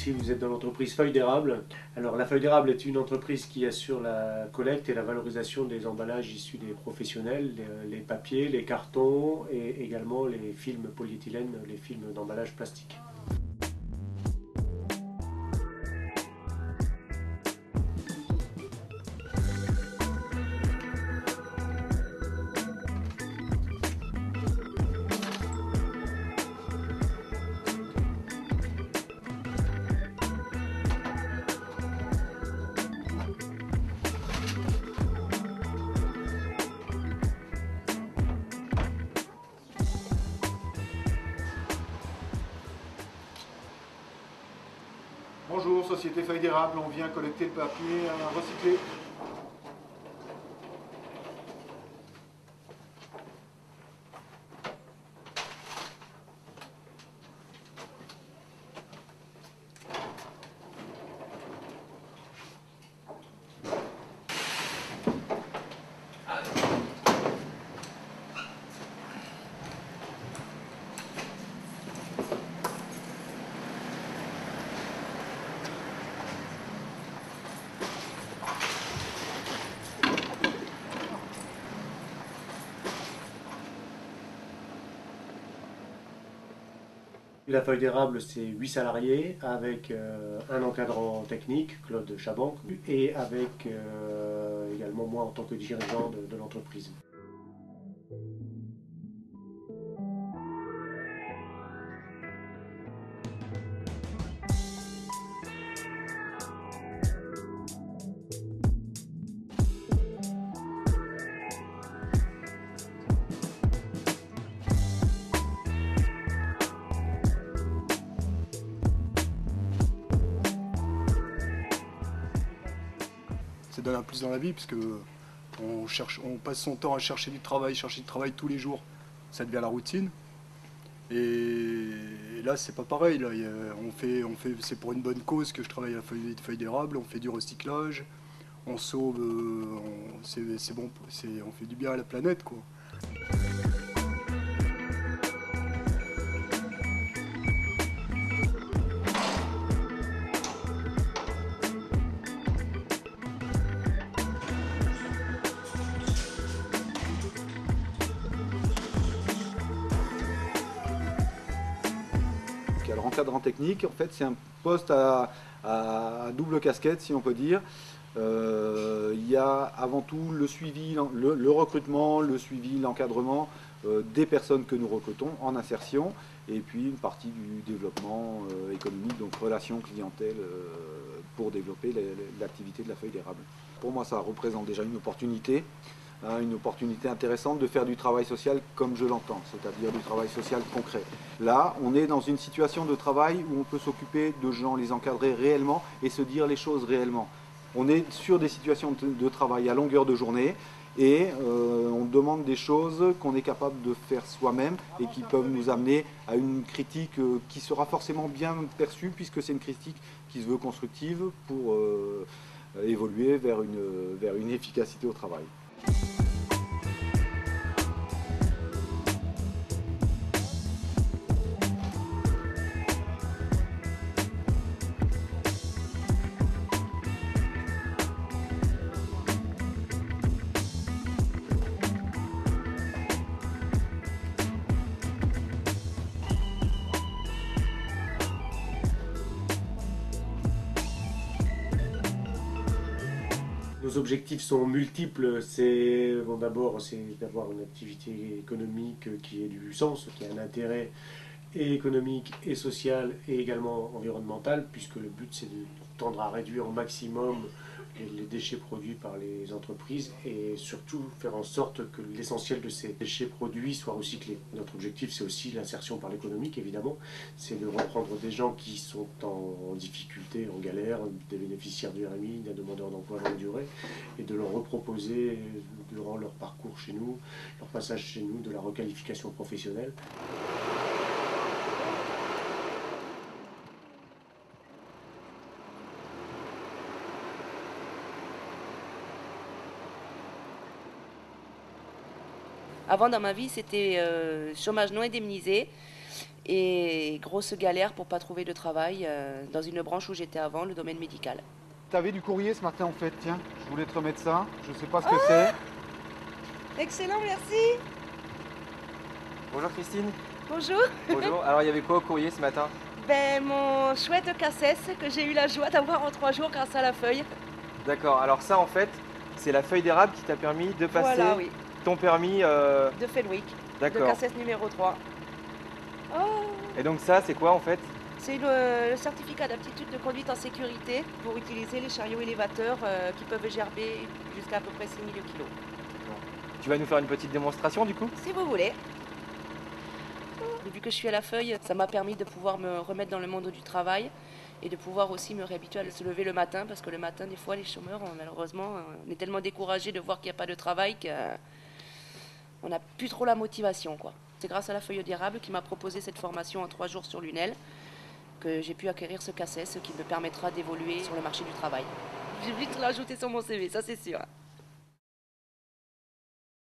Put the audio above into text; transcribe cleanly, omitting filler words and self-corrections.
Ici, vous êtes dans l'entreprise Feuille d'Érable. Alors, la Feuille d'Érable est une entreprise qui assure la collecte et la valorisation des emballages issus des professionnels, les papiers, les cartons et également les films polyéthylène, les films d'emballage plastique. Bonjour, Société Feuille d'Érable, on vient collecter le papier recyclé. La Feuille d'Érable, c'est 8 salariés avec un encadrant technique, Claude Chaban, et avec également moi en tant que dirigeant de l'entreprise. Ça donne un plus dans la vie, parce que on passe son temps à chercher du travail tous les jours. Ça devient la routine. Et là, c'est pas pareil. Là. C'est pour une bonne cause que je travaille à la Feuille d'Érable. On fait du recyclage, on sauve, c'est bon, on fait du bien à la planète, quoi. Alors, encadrant technique, en fait, c'est un poste à double casquette, si on peut dire. Il y a avant tout le suivi, le recrutement, le suivi, l'encadrement des personnes que nous recrutons en insertion, et puis une partie du développement économique, donc relations clientèle, pour développer l'activité de la Feuille d'Érable. Pour moi, ça représente déjà une opportunité intéressante de faire du travail social comme je l'entends, c'est-à-dire du travail social concret. Là, on est dans une situation de travail où on peut s'occuper de gens, les encadrer réellement et se dire les choses réellement. On est sur des situations de travail à longueur de journée et on demande des choses qu'on est capable de faire soi-même et qui peuvent nous amener à une critique qui sera forcément bien perçue, puisque c'est une critique qui se veut constructive pour évoluer vers une efficacité au travail. Nos objectifs sont multiples. D'abord, c'est d'avoir une activité économique qui ait du sens, qui ait un intérêt et économique et social et également environnemental, puisque le but c'est de tendre à réduire au maximum les déchets produits par les entreprises et surtout faire en sorte que l'essentiel de ces déchets produits soit recyclé. Notre objectif c'est aussi l'insertion par l'économique évidemment, c'est de reprendre des gens qui sont en difficulté, en galère, des bénéficiaires du RMI, des demandeurs d'emploi longue durée, et de leur reproposer durant leur parcours chez nous, leur passage chez nous, de la requalification professionnelle. Avant, dans ma vie, c'était chômage non indemnisé. Et grosse galère pour pas trouver de travail dans une branche où j'étais avant, le domaine médical. T'avais du courrier ce matin en fait, tiens, je voulais te remettre ça, je sais pas ce que c'est. Excellent, merci. Bonjour Christine. Bonjour. Bonjour. Alors il y avait quoi au courrier ce matin? Ben, mon chouette cassesse que j'ai eu la joie d'avoir en 3 jours grâce à la feuille. D'accord. Alors ça en fait, c'est la feuille d'érable qui t'a permis de passer Voilà, oui. ton permis. De Fenwick, de D'accord. cassesse numéro 3. Oh, Et donc ça, c'est quoi en fait? c'est le certificat d'aptitude de conduite en sécurité pour utiliser les chariots élévateurs qui peuvent gerber jusqu'à peu près 6000 kg. Tu vas nous faire une petite démonstration du coup? Si vous voulez. Depuis que je suis à la feuille, ça m'a permis de pouvoir me remettre dans le monde du travail et de pouvoir aussi me réhabituer à se lever le matin, parce que le matin, des fois, les chômeurs, malheureusement, on est tellement découragés de voir qu'il n'y a pas de travail qu'on n'a plus trop la motivation, quoi. C'est grâce à la feuille d'érable qui m'a proposé cette formation en 3 jours sur Lunel que j'ai pu acquérir ce cassette, ce qui me permettra d'évoluer sur le marché du travail. J'ai vite l'ajouter sur mon CV, ça c'est sûr.